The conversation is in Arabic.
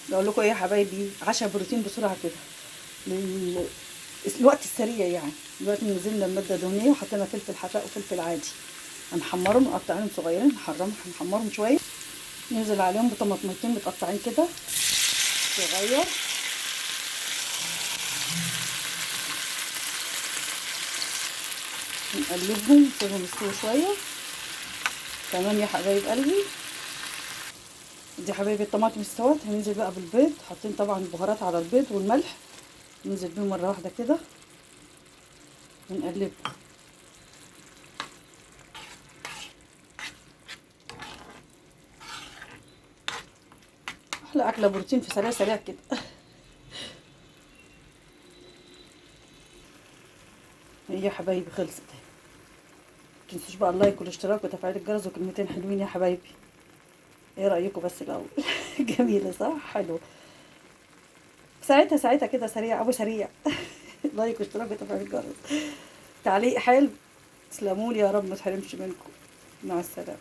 بقول لكم ايه يا حبايبي، عشاء بروتين بسرعه كده. لل- الوقت السريع يعني. دلوقتي نزلنا بماده دهنيه وحطينا فلفل حراق وفلفل عادي. هنحمرهم مقطعينهم صغيرين، هنحمرهم شويه. ننزل عليهم بطماطميتين متقطعين كده صغير. نقلبهم نسيبهم يستووا شويه. تمام يا حبايب قلبي. دي يا حبايبي الطماطم استوت. هننزل بقى بالبيض، حاطين طبعا البهارات على البيض والملح. ننزل بيهم مره واحده كده ونقلب. احلى اكله بروتين في سريع سريع كده. هي يا حبايبي خلصت. متنسوش بقى اللايك والاشتراك وتفعيل الجرس وكلمتين حلوين يا حبايبي. ايه رايكم بس الاول؟ جميله صح؟ حلوه. ساعتها كده سريع ابو سريع. لايك واشتراك وتفعيل الجرس. تعليق حلو. تسلمولي يا رب، ما تحرمش منكم. مع السلامه.